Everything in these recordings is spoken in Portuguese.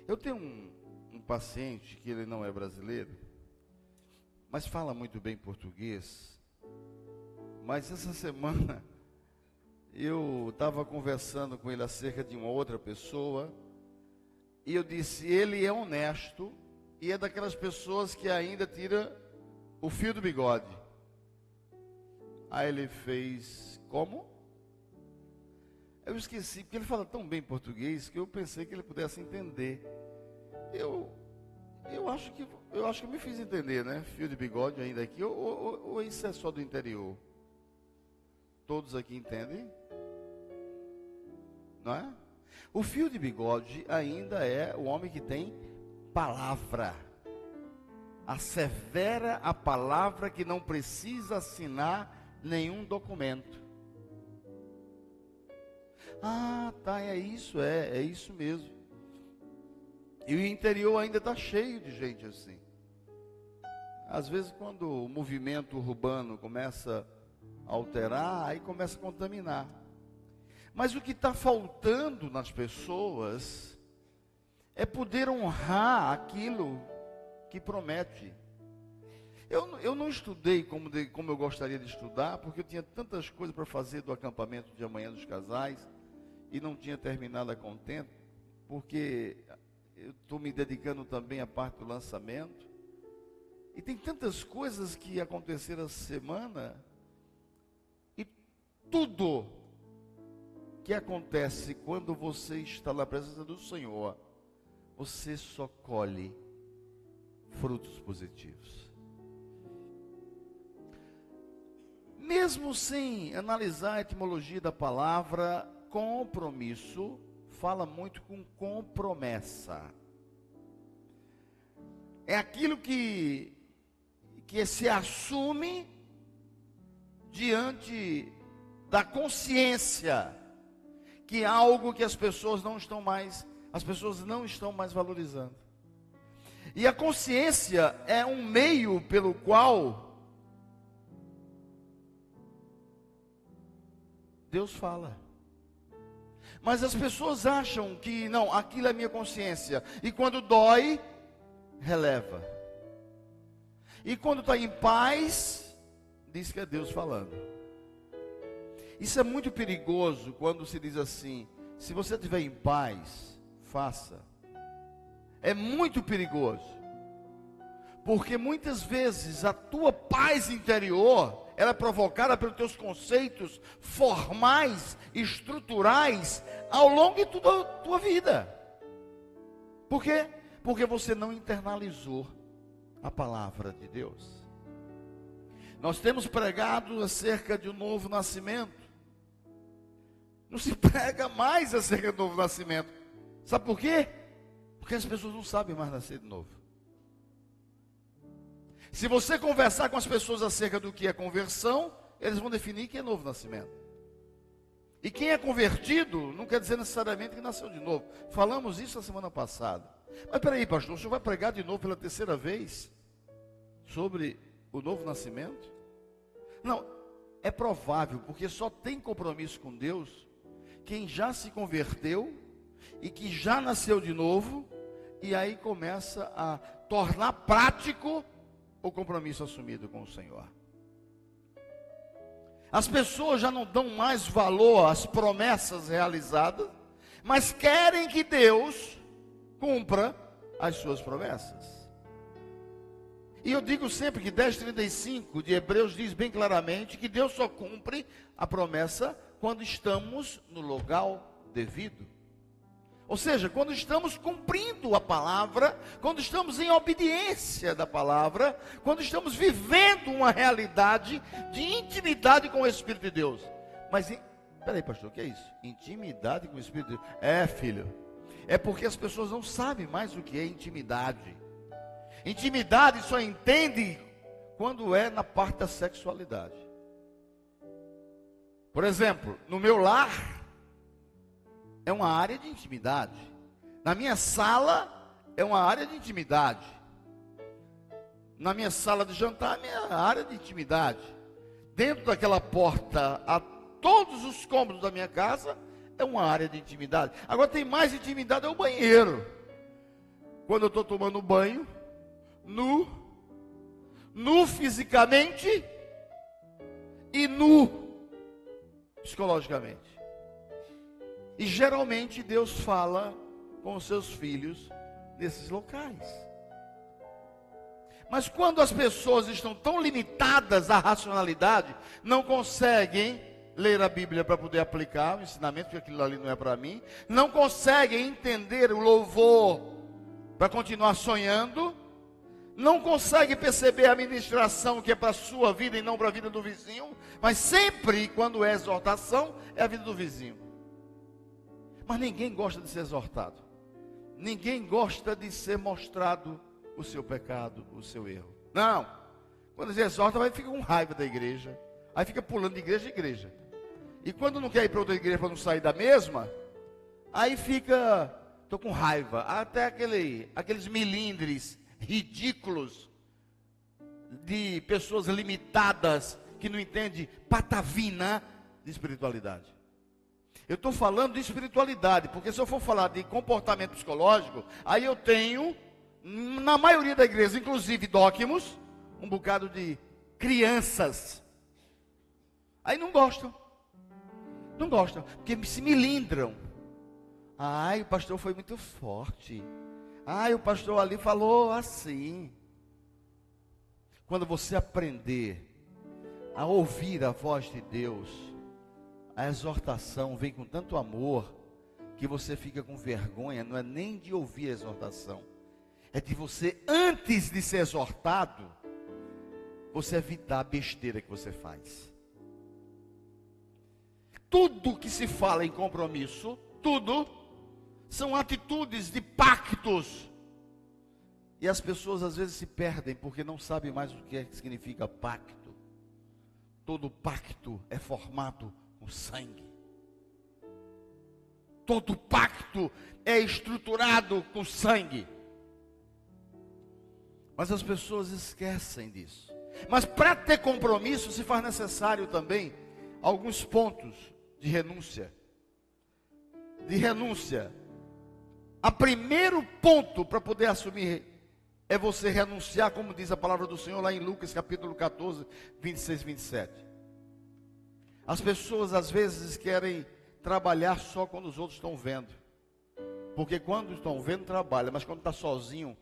Eu tenho um paciente que ele não é brasileiro, mas fala muito bem português. Mas essa semana eu estava conversando com ele acerca de uma outra pessoa, e eu disse, ele é honesto, e é daquelas pessoas que ainda tira o fio do bigode. Aí ele fez, como? Eu esqueci, porque ele fala tão bem português, que eu pensei que ele pudesse entender. Eu acho que eu me fiz entender, né? Fio de bigode ainda aqui, ou isso é só do interior? Todos aqui entendem? Não é? O fio de bigode ainda é o homem que tem palavra. Assevera a palavra que não precisa assinar nenhum documento. Ah, tá, é isso mesmo. E o interior ainda está cheio de gente assim. Às vezes quando o movimento urbano começa a alterar, aí começa a contaminar. Mas o que está faltando nas pessoas é poder honrar aquilo que promete. Eu não estudei como eu gostaria de estudar, porque eu tinha tantas coisas para fazer do acampamento de amanhã dos casais, e não tinha terminado a contento, porque eu estou me dedicando também à parte do lançamento. E tem tantas coisas que aconteceram essa semana, e tudo que acontece quando você está na presença do Senhor, você só colhe frutos positivos. Mesmo sem analisar a etimologia da palavra, compromisso fala muito com compromessa. É aquilo que se assume diante da consciência que é algo que as pessoas não estão mais valorizando. E a consciência é um meio pelo qual Deus fala. Mas as pessoas acham que não, aquilo é minha consciência. E quando dói, releva. E quando está em paz, diz que é Deus falando. Isso é muito perigoso quando se diz assim, se você estiver em paz, faça. É muito perigoso. Porque muitas vezes a tua paz interior, ela é provocada pelos teus conceitos formais, estruturais, ao longo de toda a tua vida. Por quê? Porque você não internalizou a palavra de Deus. Nós temos pregado acerca de um novo nascimento. Não se prega mais acerca do novo nascimento. Sabe por quê? Porque as pessoas não sabem mais nascer de novo. Se você conversar com as pessoas acerca do que é conversão, eles vão definir que é novo nascimento. E quem é convertido não quer dizer necessariamente que nasceu de novo. Falamos isso na semana passada. Mas peraí, pastor, o senhor vai pregar de novo pela terceira vez sobre o novo nascimento? Não, é provável, porque só tem compromisso com Deus quem já se converteu e que já nasceu de novo, e aí começa a tornar prático o compromisso assumido com o Senhor. As pessoas já não dão mais valor às promessas realizadas, mas querem que Deus cumpra as suas promessas. E eu digo sempre que 10:35 de Hebreus diz bem claramente que Deus só cumpre a promessa quando estamos no lugar devido. Ou seja, quando estamos cumprindo a palavra, quando estamos em obediência da palavra, quando estamos vivendo uma realidade de intimidade com o Espírito de Deus. Mas, peraí, pastor, o que é isso? Intimidade com o Espírito de Deus? É, filho, é porque as pessoas não sabem mais o que é intimidade. Intimidade só entende quando é na parte da sexualidade. Por exemplo, no meu lar, é uma área de intimidade. Na minha sala, é uma área de intimidade. Na minha sala de jantar, é minha área de intimidade. Dentro daquela porta, a todos os cômodos da minha casa, é uma área de intimidade. Agora tem mais intimidade, é o banheiro. quando eu estou tomando banho, nu fisicamente e nu psicologicamente. E geralmente Deus fala com os seus filhos nesses locais. Mas quando as pessoas estão tão limitadas à racionalidade, não conseguem ler a Bíblia para poder aplicar o ensinamento, porque aquilo ali não é para mim, não conseguem entender o louvor para continuar sonhando, não conseguem perceber a ministração que é para a sua vida e não para a vida do vizinho, mas sempre quando é exortação, é a vida do vizinho. Mas ninguém gosta de ser exortado, ninguém gosta de ser mostrado o seu pecado, o seu erro. Não, quando se exorta, vai ficar com raiva da igreja, aí fica pulando de igreja em igreja. E quando não quer ir para outra igreja para não sair da mesma, aí fica, estou com raiva. Até aqueles milindres ridículos de pessoas limitadas que não entendem patavina de espiritualidade. Eu estou falando de espiritualidade, porque se eu for falar de comportamento psicológico, aí eu tenho, na maioria da igreja, inclusive dóquimos, um bocado de crianças. Aí não gostam, porque se milindram. Ai, o pastor foi muito forte. Ai, o pastor ali falou assim. Quando você aprender a ouvir a voz de Deus, a exortação vem com tanto amor, que você fica com vergonha, não é nem de ouvir a exortação, é de você, antes de ser exortado, você evitar a besteira que você faz. Tudo que se fala em compromisso, tudo, são atitudes de pactos. E as pessoas às vezes se perdem, porque não sabem mais o que é que significa pacto. Todo pacto é formado com sangue. Todo pacto é estruturado com sangue. Mas as pessoas esquecem disso. Mas para ter compromisso, se faz necessário também alguns pontos de renúncia. O primeiro ponto para poder assumir é você renunciar, como diz a palavra do Senhor lá em Lucas capítulo 14, 26, 27. As pessoas às vezes querem trabalhar só quando os outros estão vendo. Porque quando estão vendo, trabalha, mas quando está sozinho,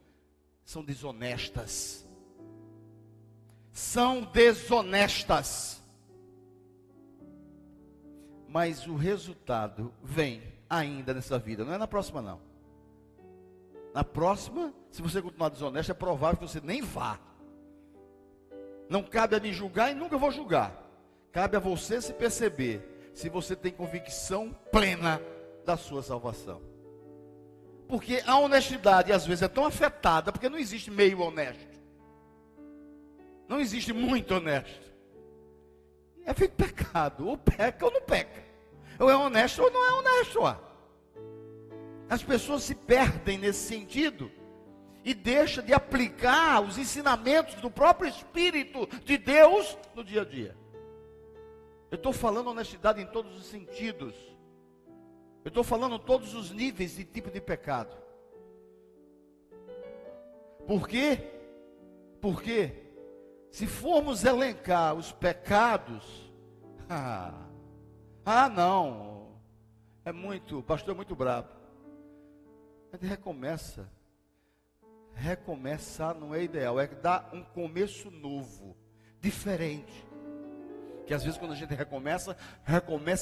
são desonestas. São desonestas. Mas o resultado vem ainda nessa vida, não é na próxima não. Na próxima, se você continuar desonesto, é provável que você nem vá. Não cabe a mim julgar e nunca vou julgar. Cabe a você se perceber se você tem convicção plena da sua salvação. Porque a honestidade às vezes é tão afetada, porque não existe meio honesto. Não existe muito honesto. É feito pecado, ou peca ou não peca. Ou é honesto ou não é honesto. As pessoas se perdem nesse sentido e deixam de aplicar os ensinamentos do próprio Espírito de Deus no dia a dia. Eu estou falando honestidade em todos os sentidos. Eu estou falando todos os níveis de tipo de pecado. Por quê? Porque se formos elencar os pecados, não, o pastor é muito bravo. Mas recomeça. Recomeçar não é ideal, é dar um começo novo, diferente. Que às vezes quando a gente recomeça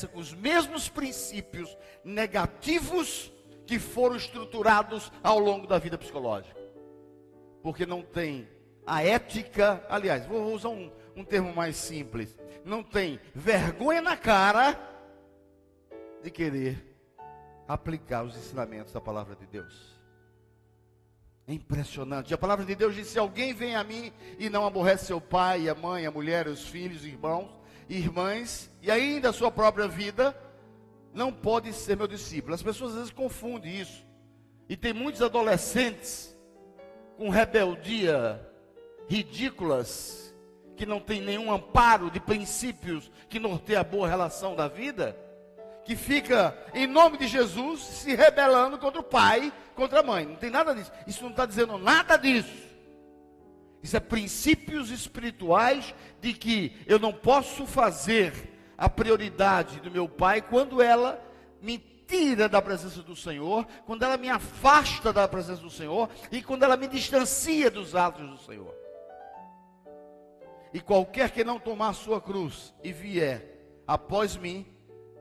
com os mesmos princípios negativos que foram estruturados ao longo da vida psicológica. Porque não tem a ética, aliás, vou usar um termo mais simples, não tem vergonha na cara de querer aplicar os ensinamentos da palavra de Deus. É impressionante. A palavra de Deus diz: se alguém vem a mim e não aborrece seu pai, a mãe, a mulher, os filhos, irmãos, irmãs, e ainda a sua própria vida, não pode ser meu discípulo. As pessoas às vezes confundem isso. E tem muitos adolescentes com rebeldia ridículas, que não tem nenhum amparo de princípios que norteia a boa relação da vida, que fica, em nome de Jesus, se rebelando contra o pai, contra a mãe. Não tem nada disso. Isso não está dizendo nada disso. Isso é princípios espirituais de que eu não posso fazer a prioridade do meu pai quando ela me tira da presença do Senhor, quando ela me afasta da presença do Senhor e quando ela me distancia dos atos do Senhor. E qualquer que não tomar a sua cruz e vier após mim,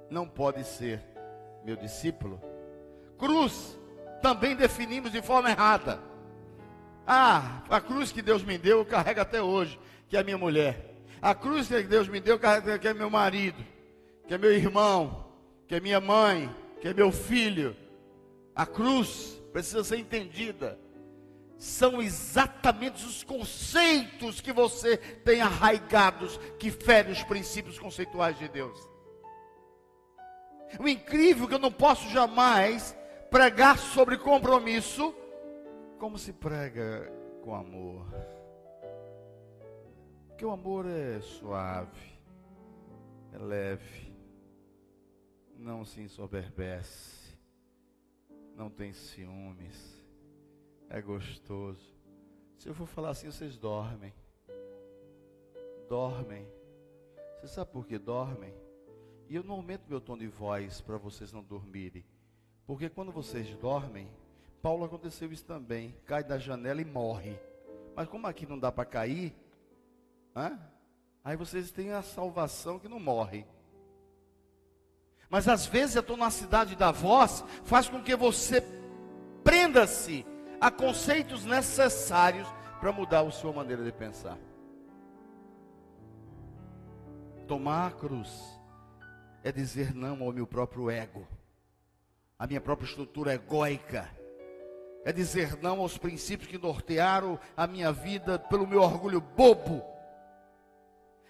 não pode ser meu discípulo. Cruz também definimos de forma errada. A cruz que Deus me deu, eu carrego até hoje, que é a minha mulher. A cruz que Deus me deu, eu carrego, que é meu marido, que é meu irmão, que é minha mãe, que é meu filho. A cruz precisa ser entendida. São exatamente os conceitos que você tem arraigados, que ferem os princípios conceituais de Deus. O incrível é que eu não posso jamais pregar sobre compromisso como se prega com amor. Porque o amor é suave, é leve, não se ensoberbece, não tem ciúmes, é gostoso. Se eu for falar assim, vocês dormem. Dormem. Você sabe por que dormem? E eu não aumento meu tom de voz para vocês não dormirem. Porque quando vocês dormem, Paulo aconteceu isso também. Cai da janela e morre. Mas como aqui não dá para cair, aí vocês têm a salvação que não morre. Mas às vezes a tonacidade da voz faz com que você prenda-se a conceitos necessários para mudar a sua maneira de pensar. Tomar a cruz é dizer não ao meu próprio ego, à minha própria estrutura egóica. É dizer não aos princípios que nortearam a minha vida pelo meu orgulho bobo.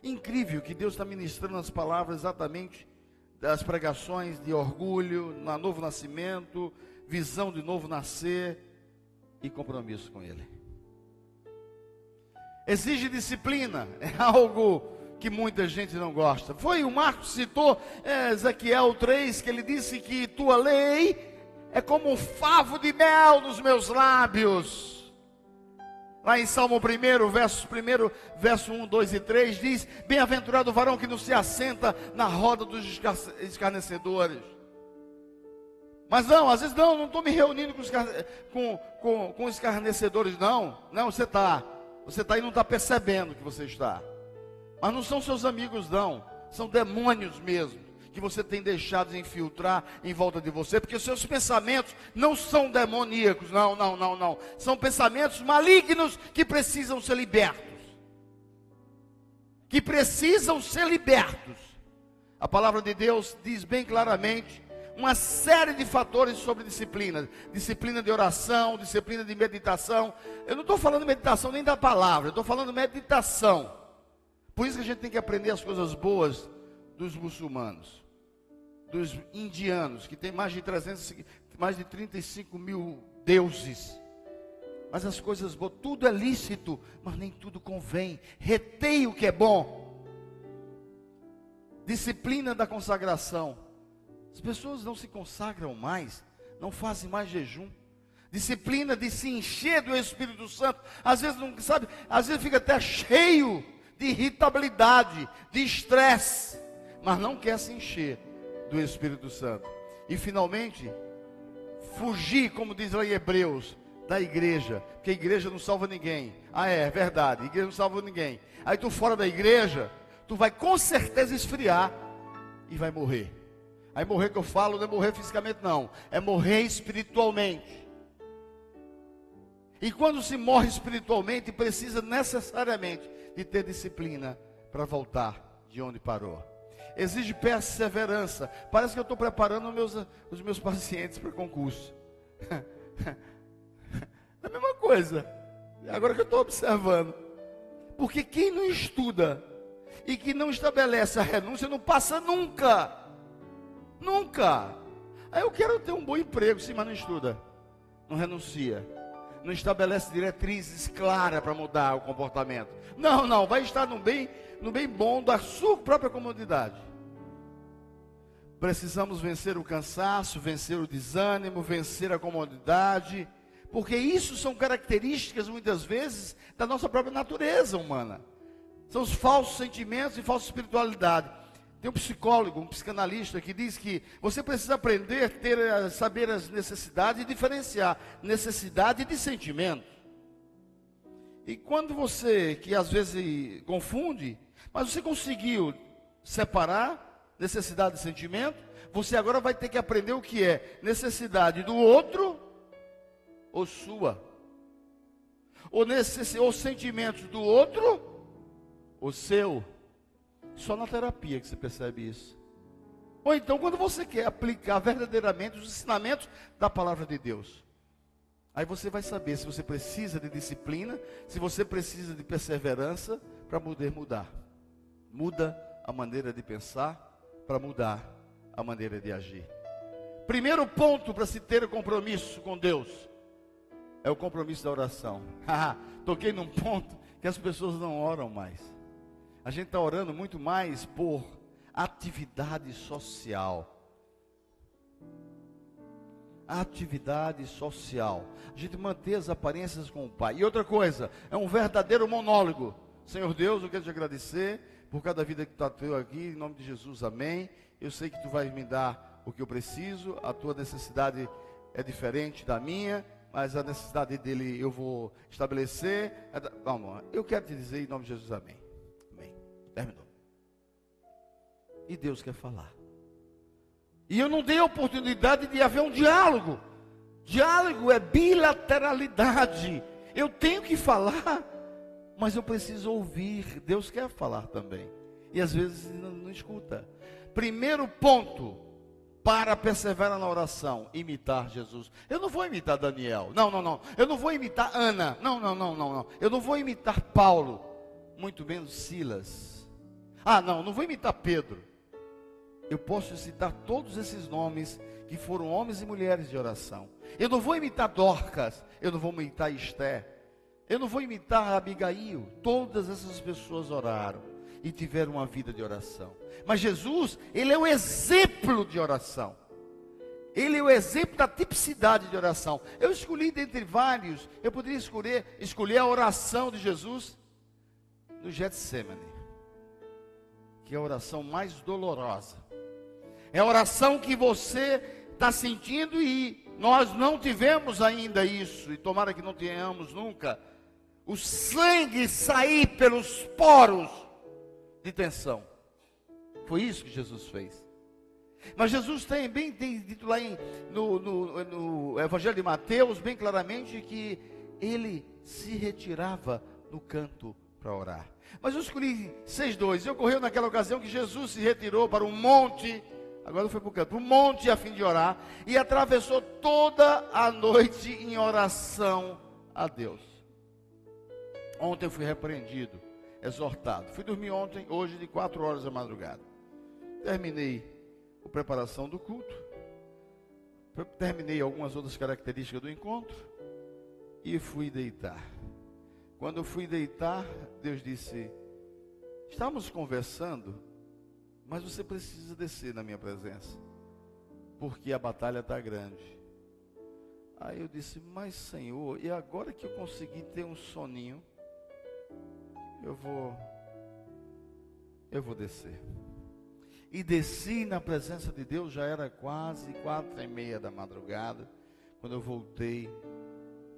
Incrível que Deus está ministrando as palavras exatamente das pregações de orgulho, novo nascimento, visão de novo nascer e compromisso com Ele. Exige disciplina, é algo que muita gente não gosta. Foi o Marcos citou Ezequiel 3, que ele disse que tua lei é como um favo de mel nos meus lábios. Lá em Salmo 1, verso 1, 2 e 3, diz: bem-aventurado o varão que não se assenta na roda dos escarnecedores. Mas não, às vezes não estou me reunindo com escarnecedores, não. Não, você está e não está percebendo que você está. Mas não são seus amigos, não. São demônios mesmo, que você tem deixado de infiltrar em volta de você, porque os seus pensamentos não são demoníacos, não. São pensamentos malignos que precisam ser libertos. A palavra de Deus diz bem claramente uma série de fatores sobre disciplina. Disciplina de oração, disciplina de meditação. Eu não estou falando meditação nem da palavra, eu estou falando meditação. Por isso que a gente tem que aprender as coisas boas dos muçulmanos, dos indianos, que tem mais de 35 mil deuses. Mas as coisas boas, tudo é lícito, mas nem tudo convém. Retém o que é bom. Disciplina da consagração. As pessoas não se consagram mais, não fazem mais jejum. Disciplina de se encher do Espírito Santo. Às vezes não sabe, às vezes fica até cheio de irritabilidade, de estresse, mas não quer se encher do Espírito Santo. E finalmente, fugir, como diz lá em Hebreus, da igreja, porque a igreja não salva ninguém. É verdade, a igreja não salva ninguém. Aí tu fora da igreja, tu vai com certeza esfriar e vai morrer. Aí morrer que eu falo não é morrer fisicamente não, é morrer espiritualmente. E quando se morre espiritualmente, precisa necessariamente de ter disciplina para voltar de onde parou. Exige perseverança. Parece que eu estou preparando os meus pacientes para concurso. É a mesma coisa. Agora que eu estou observando. Porque quem não estuda e que não estabelece a renúncia não passa nunca. Nunca. Aí eu quero ter um bom emprego, sim, mas não estuda. Não renuncia. Não estabelece diretrizes claras para mudar o comportamento. Não, vai estar no bem bom da sua própria comodidade. Precisamos vencer o cansaço, vencer o desânimo, vencer a comodidade, porque isso são características, muitas vezes, da nossa própria natureza humana. São os falsos sentimentos e falsa espiritualidade. Tem um psicólogo, um psicanalista, que diz que você precisa aprender, saber as necessidades e diferenciar necessidade de sentimento. E quando você, que às vezes confunde, mas você conseguiu separar necessidade de sentimento, você agora vai ter que aprender o que é necessidade do outro ou sua. Ou sentimentos do outro ou seu. Só na terapia que você percebe isso. Ou então quando você quer aplicar verdadeiramente os ensinamentos da palavra de Deus. Aí você vai saber se você precisa de disciplina, se você precisa de perseverança para poder mudar. Muda a maneira de pensar para mudar a maneira de agir. Primeiro ponto para se ter compromisso com Deus é o compromisso da oração. Toquei num ponto que as pessoas não oram mais. A gente está orando muito mais por atividade social. Atividade social. A gente manter as aparências com o Pai. E outra coisa, é um verdadeiro monólogo. Senhor Deus, eu quero te agradecer por cada vida que está teu aqui, em nome de Jesus, amém. Eu sei que tu vais me dar o que eu preciso, a tua necessidade é diferente da minha, mas a necessidade dele eu vou estabelecer. Vamos, eu quero te dizer em nome de Jesus, amém. Amém. Terminou. E Deus quer falar. E eu não dei a oportunidade de haver um diálogo. Diálogo é bilateralidade. Eu tenho que falar, mas eu preciso ouvir. Deus quer falar também. E às vezes não escuta. Primeiro ponto para perseverar na oração: imitar Jesus. Eu não vou imitar Daniel. Não. Eu não vou imitar Ana. Não. Eu não vou imitar Paulo. Muito menos Silas. Não vou imitar Pedro. Eu posso citar todos esses nomes que foram homens e mulheres de oração. Eu não vou imitar Dorcas. Eu não vou imitar Esther. Eu não vou imitar Abigail. Todas essas pessoas oraram e tiveram uma vida de oração. Mas Jesus, ele é o exemplo de oração. Ele é o exemplo da tipicidade de oração. Eu escolhi dentre vários, eu poderia escolher a oração de Jesus no Getsemane, que é a oração mais dolorosa. É a oração que você está sentindo e nós não tivemos ainda isso, e tomara que não tenhamos nunca. O sangue sair pelos poros de tensão. Foi isso que Jesus fez. Mas Jesus tem dito lá no Evangelho de Mateus, bem claramente, que ele se retirava no canto para orar. Mas eu escolhi 6:2. E ocorreu naquela ocasião que Jesus se retirou para um monte, agora foi para o canto, para um monte a fim de orar, e atravessou toda a noite em oração a Deus. Ontem eu fui repreendido, exortado. Fui dormir ontem, hoje de 4 horas da madrugada. Terminei a preparação do culto. Terminei algumas outras características do encontro. E fui deitar. Quando eu fui deitar, Deus disse: estamos conversando, mas você precisa descer na minha presença, porque a batalha está grande. Aí eu disse: mas Senhor, e agora que eu consegui ter um soninho, eu vou descer. E desci na presença de Deus, já era quase 4:30 da madrugada, quando eu voltei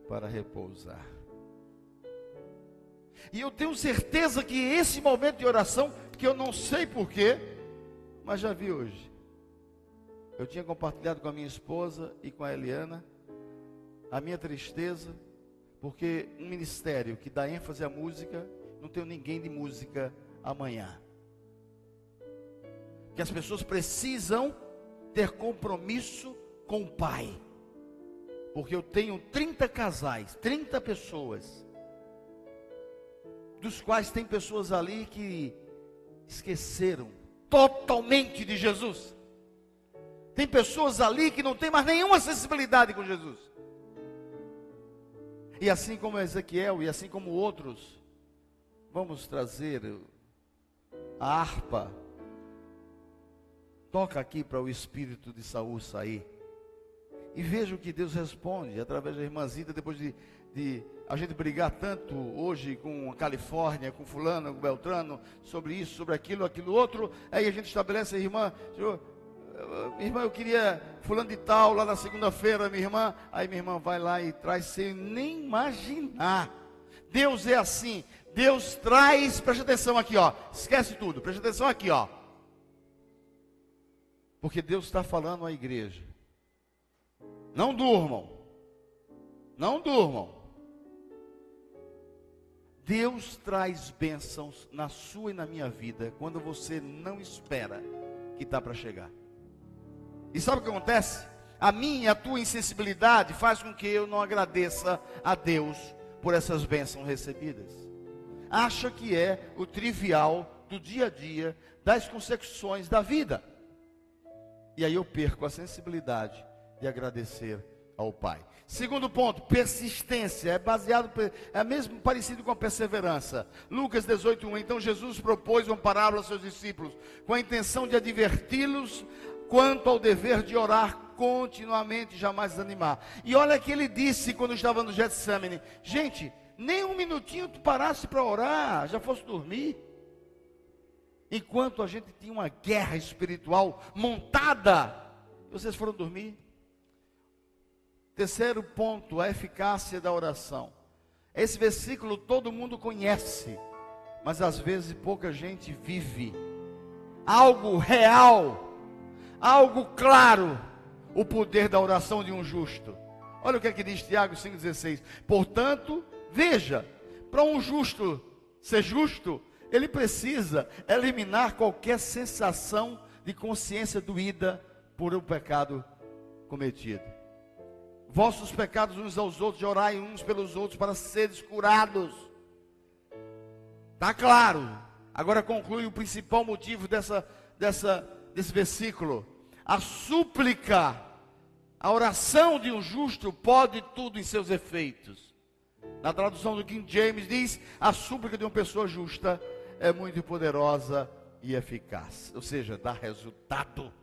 para repousar. E eu tenho certeza que esse momento de oração, que eu não sei porquê, mas já vi hoje. Eu tinha compartilhado com a minha esposa e com a Eliana a minha tristeza, porque um ministério que dá ênfase à música, não tenho ninguém de música amanhã. Que as pessoas precisam ter compromisso com o Pai. Porque eu tenho 30 casais, 30 pessoas, dos quais tem pessoas ali que esqueceram totalmente de Jesus. Tem pessoas ali que não tem mais nenhuma sensibilidade com Jesus. E assim como Ezequiel, e assim como outros, vamos trazer a harpa Toca aqui para o espírito de Saul sair. E veja o que Deus responde através da irmã Zita, depois de a gente brigar tanto hoje com a Califórnia, com fulano, com Beltrano, sobre isso, sobre aquilo, aquilo outro. Aí a gente estabelece, irmã, eu queria fulano de tal lá na segunda-feira, minha irmã. Aí minha irmã vai lá e traz sem nem imaginar. Deus é assim, Deus traz, presta atenção aqui, ó, esquece tudo, presta atenção aqui, ó. Porque Deus está falando à igreja. Não durmam. Não durmam. Deus traz bênçãos na sua e na minha vida quando você não espera que está para chegar. E sabe o que acontece? A minha e a tua insensibilidade faz com que eu não agradeça a Deus por essas bênçãos recebidas. Acha que é o trivial do dia a dia, das consecuções da vida. E aí eu perco a sensibilidade de agradecer ao Pai. Segundo ponto, persistência. É mesmo parecido com a perseverança. Lucas 18:1. Então Jesus propôs uma parábola aos seus discípulos, com a intenção de adverti-los quanto ao dever de orar continuamente e jamais desanimar. E olha que ele disse quando estava no Getsemane: gente, nem um minutinho tu parasse para orar, já fosse dormir. Enquanto a gente tinha uma guerra espiritual montada, vocês foram dormir. Terceiro ponto, a eficácia da oração. Esse versículo todo mundo conhece, mas às vezes pouca gente vive. Algo real, algo claro, o poder da oração de um justo. Olha o que é que diz Tiago 5,16. Portanto, veja, para um justo ser justo, ele precisa eliminar qualquer sensação de consciência doída por um pecado cometido. Vossos pecados uns aos outros, e orai uns pelos outros para seres curados. Está claro. Agora conclui o principal motivo desse versículo. A súplica, a oração de um justo pode tudo em seus efeitos. Na tradução do King James diz: a súplica de uma pessoa justa é muito poderosa e eficaz. Ou seja, dá resultado.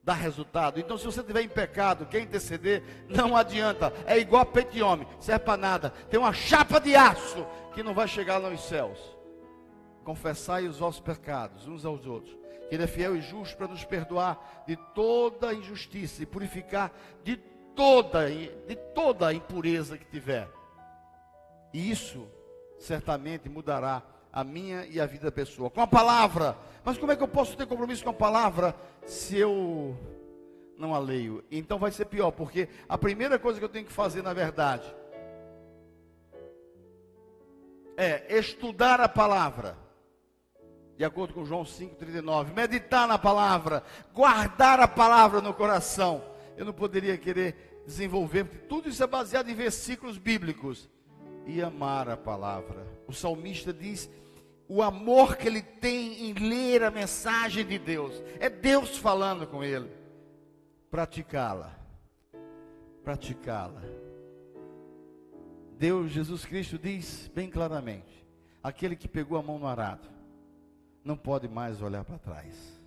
Dá resultado. Então, se você estiver em pecado, quer interceder, não adianta. É igual a peito de homem, serve para nada. Tem uma chapa de aço que não vai chegar nos céus. Confessai os vossos pecados uns aos outros, que Ele é fiel e justo para nos perdoar de toda injustiça e purificar de toda a impureza que tiver. E isso certamente mudará a minha e a vida da pessoa. Com a palavra. Mas como é que eu posso ter compromisso com a palavra se eu não a leio? Então vai ser pior, porque a primeira coisa que eu tenho que fazer, na verdade, é estudar a palavra. De acordo com João 5,39. Meditar na palavra. Guardar a palavra no coração. Eu não poderia querer desenvolver, porque tudo isso é baseado em versículos bíblicos. E amar a palavra. O salmista diz o amor que ele tem em ler a mensagem de Deus. É Deus falando com ele. Praticá-la. Praticá-la. Deus, Jesus Cristo diz bem claramente: aquele que pegou a mão no arado não pode mais olhar para trás.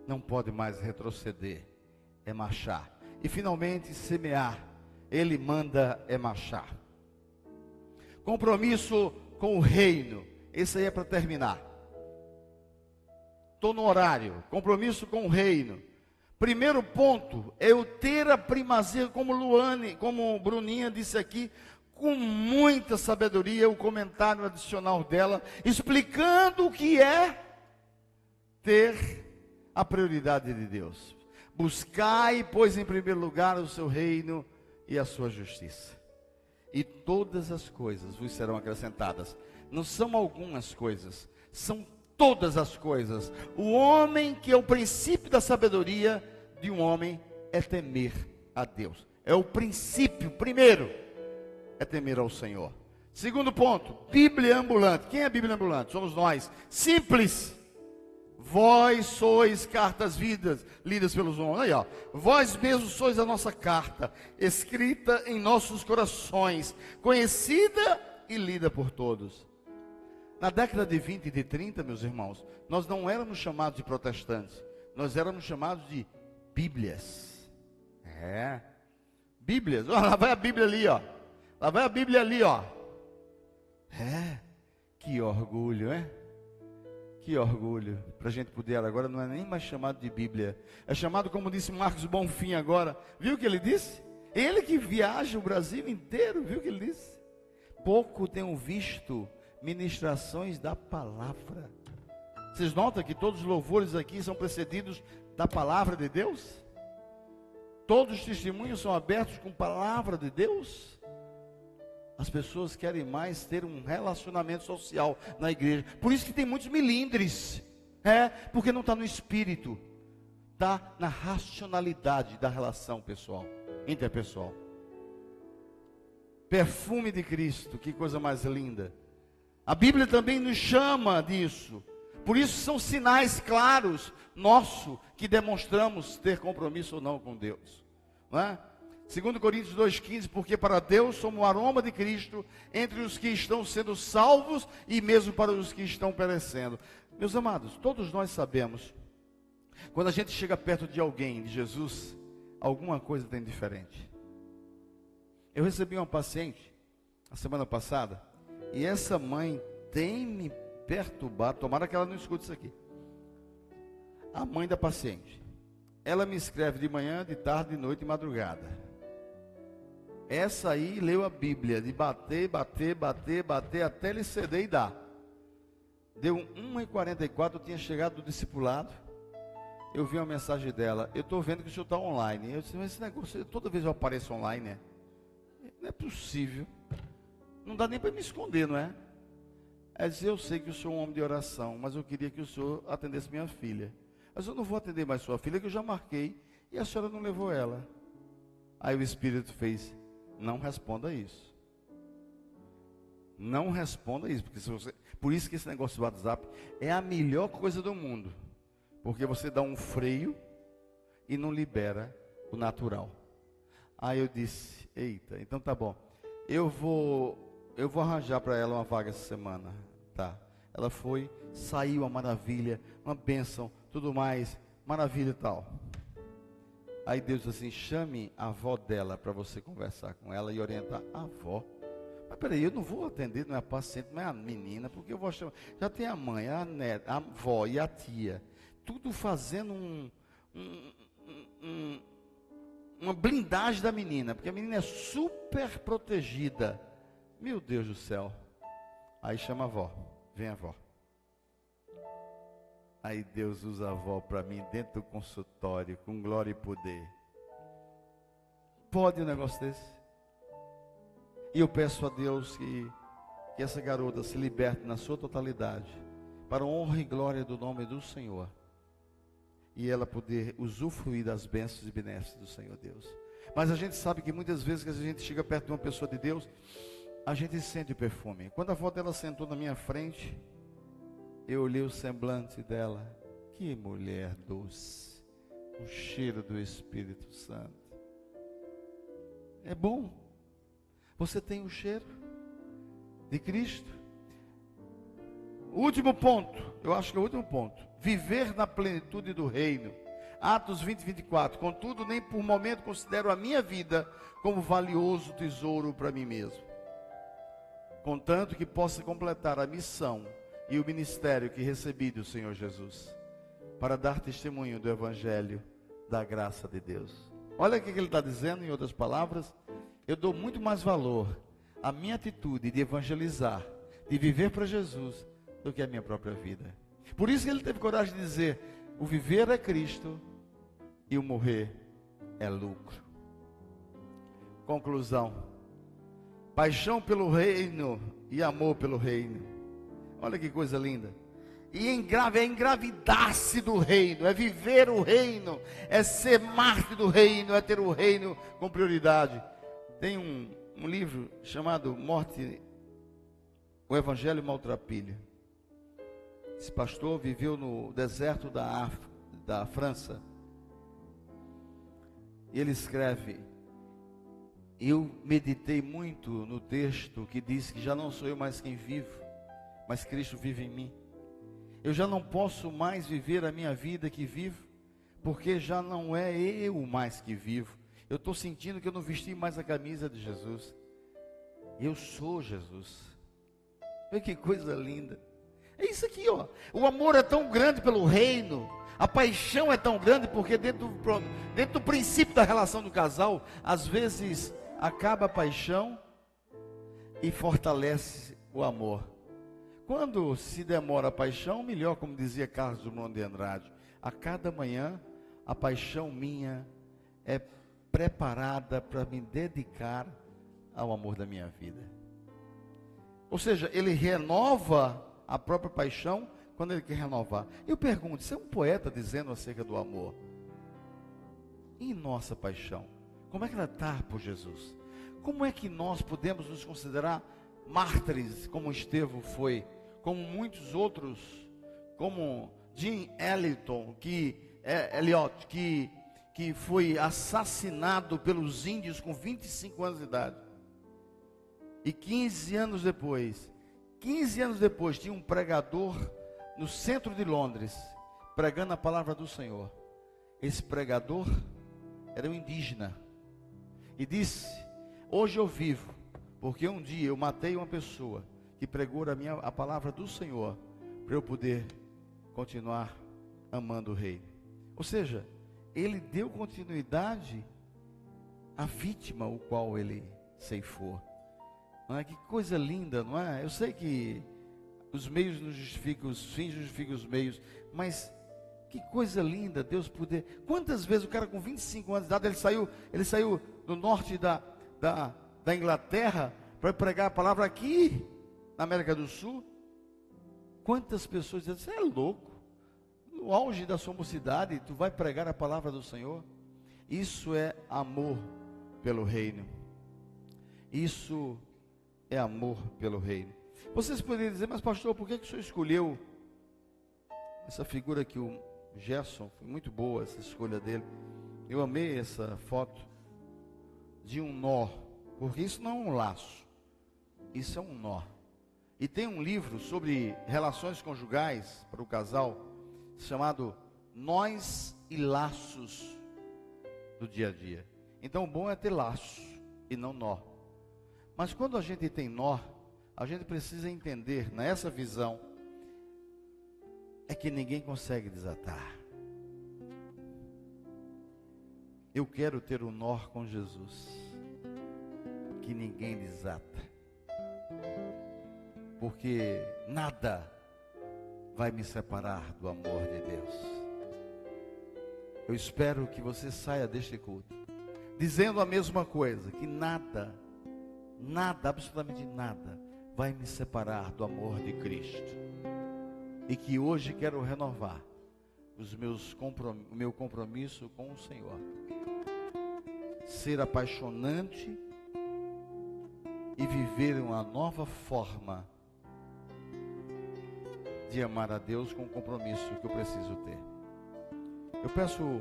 Não pode mais retroceder. É marchar. E finalmente semear. Ele manda é marchar. Compromisso com o reino. Esse aí é para terminar. Estou no horário. Compromisso com o reino. Primeiro ponto é eu ter a primazia, como Bruninha disse aqui, com muita sabedoria, o comentário adicional dela, explicando o que é ter a prioridade de Deus. Buscai, pois, em primeiro lugar o seu reino e a sua justiça. E todas as coisas vos serão acrescentadas. Não são algumas coisas, são todas as coisas. O homem, que é o princípio da sabedoria de um homem, é temer a Deus. É o princípio, primeiro, é temer ao Senhor. Segundo ponto, Bíblia ambulante. Quem é a Bíblia ambulante? Somos nós. Simples. Vós sois cartas lidas pelos homens. Aí, ó. Vós mesmos sois a nossa carta, escrita em nossos corações, conhecida e lida por todos. Na década de 20 e de 30, meus irmãos, nós não éramos chamados de protestantes. Nós éramos chamados de Bíblias. Bíblias. Ó, lá vai a Bíblia ali, ó. Lá vai a Bíblia ali, ó. Que orgulho, Que orgulho. Para a gente poder agora, não é nem mais chamado de Bíblia. É chamado, como disse Marcos Bonfim agora. Viu o que ele disse? Ele que viaja o Brasil inteiro, viu o que ele disse? Pouco tenho visto ministrações da palavra. Vocês notam que todos os louvores aqui são precedidos da palavra de Deus? Todos os testemunhos são abertos com a palavra de Deus? As pessoas querem mais ter um relacionamento social na igreja. Por isso que tem muitos milindres. Porque não está no espírito. Está na racionalidade da relação pessoal, interpessoal. Perfume de Cristo, que coisa mais linda. A Bíblia também nos chama disso. Por isso são sinais claros nossos que demonstramos ter compromisso ou não com Deus. Não é? 2 Coríntios 2,15, porque para Deus somos o aroma de Cristo entre os que estão sendo salvos e mesmo para os que estão perecendo. Meus amados, todos nós sabemos, quando a gente chega perto de alguém, de Jesus, alguma coisa tem diferente. Eu recebi uma paciente, a semana passada, e essa mãe tem me perturbado, tomara que ela não escute isso aqui. A mãe da paciente, ela me escreve de manhã, de tarde, de noite e madrugada. Essa aí leu a Bíblia, de bater, até ele ceder e dar. Deu 1h44, eu tinha chegado do discipulado. Eu vi uma mensagem dela, eu estou vendo que o senhor está online. Eu disse, mas esse negócio, toda vez eu apareço online, né? Não é possível. Não dá nem para me esconder, não é? Ela disse, eu sei que o senhor é um homem de oração, mas eu queria que o senhor atendesse minha filha. Mas eu não vou atender mais sua filha, que eu já marquei, e a senhora não levou ela. Aí o Espírito fez, não responda isso. Não responda isso, porque se você, por isso que esse negócio do WhatsApp é a melhor coisa do mundo. Porque você dá um freio e não libera o natural. Aí eu disse, eita, então tá bom. Eu vou arranjar para ela uma vaga essa semana. Tá. Ela foi, saiu, uma maravilha, uma bênção, tudo mais, maravilha e tal. Aí Deus disse assim, chame a avó dela para você conversar com ela e orientar a avó. Mas peraí, eu não vou atender, não é a paciente, não é a menina, porque eu vou chamar. Já tem a mãe, a neta, a avó e a tia. Tudo fazendo uma blindagem da menina, porque a menina é super protegida. Meu Deus do céu. Aí chama a avó, vem a avó. Aí Deus usa a avó para mim dentro do consultório, com glória e poder. Pode um negócio desse? E eu peço a Deus que essa garota se liberte na sua totalidade, para a honra e glória do nome do Senhor. E ela poder usufruir das bênçãos e benesses do Senhor Deus. Mas a gente sabe que muitas vezes que a gente chega perto de uma pessoa de Deus, a gente sente o perfume. Quando a avó dela sentou na minha frente, eu olhei o semblante dela. Que mulher doce. O cheiro do Espírito Santo. É bom. Você tem o cheiro de Cristo. O último ponto, eu acho que é o último ponto. Viver na plenitude do reino. Atos 20, 24. Contudo, nem por momento considero a minha vida como valioso tesouro para mim mesmo. Contanto que possa completar a missão e o ministério que recebi do Senhor Jesus, para dar testemunho do Evangelho da graça de Deus. Olha o que ele está dizendo, em outras palavras. Eu dou muito mais valor à minha atitude de evangelizar, de viver para Jesus, do que a minha própria vida. Por isso que ele teve coragem de dizer, o viver é Cristo e o morrer é lucro. Conclusão. Paixão pelo reino e amor pelo reino. Olha que coisa linda. E é engravidar-se do reino, é viver o reino, é ser mártir do reino, é ter o reino com prioridade. Tem um livro chamado Morte, o Evangelho Maltrapilho. Esse pastor viveu no deserto da França. E ele escreve, eu meditei muito no texto que diz que já não sou eu mais quem vivo, mas Cristo vive em mim. Eu já não posso mais viver a minha vida que vivo, porque já não é eu mais que vivo. Eu estou sentindo que eu não vesti mais a camisa de Jesus. Eu sou Jesus. Olha que coisa linda. É isso aqui, ó. O amor é tão grande pelo reino. A paixão é tão grande porque dentro do princípio da relação do casal, às vezes acaba a paixão e fortalece o amor. Quando se demora a paixão, melhor, como dizia Carlos Drummond de Andrade, a cada manhã a paixão minha é preparada para me dedicar ao amor da minha vida. Ou seja, ele renova a própria paixão quando ele quer renovar. Eu pergunto, você é um poeta dizendo acerca do amor? E nossa paixão? Como é que ela está por Jesus? Como é que nós podemos nos considerar mártires, como Estevão foi, como muitos outros, como Jim Elliot, que foi assassinado pelos índios com 25 anos de idade. E 15 anos depois, tinha um pregador no centro de Londres, pregando a palavra do Senhor. Esse pregador era um indígena. E disse: hoje eu vivo, porque um dia eu matei uma pessoa que pregou a palavra do Senhor, para eu poder continuar amando o rei. Ou seja, ele deu continuidade à vítima o qual ele ceifou. Não é? Que coisa linda, não é? Eu sei que os meios não justificam, os fins justificam os meios, mas que coisa linda Deus poder. Quantas vezes o cara com 25 anos de idade, ele saiu do norte da Inglaterra para pregar a palavra aqui na América do Sul. Quantas pessoas dizem: você é louco, no auge da sua mocidade tu vai pregar a palavra do Senhor? Isso é amor pelo reino. Isso é amor pelo reino. Vocês poderiam dizer: mas pastor, por que o senhor escolheu essa figura aqui, o Gerson? Foi muito boa essa escolha dele. Eu amei essa foto de um nó, porque isso não é um laço, isso é um nó. E tem um livro sobre relações conjugais para o casal, chamado Nós e Laços do Dia a Dia. Então o bom é ter laço e não nó. Mas quando a gente tem nó, a gente precisa entender, nessa visão, é que ninguém consegue desatar. Eu quero ter um nó com Jesus, que ninguém desata, porque nada vai me separar do amor de Deus. Eu espero que você saia deste culto dizendo a mesma coisa, que nada, absolutamente nada, vai me separar do amor de Cristo. E que hoje quero renovar o meu compromisso com o Senhor. Ser apaixonante e viver uma nova forma de amar a Deus com o compromisso que eu preciso ter. Eu peço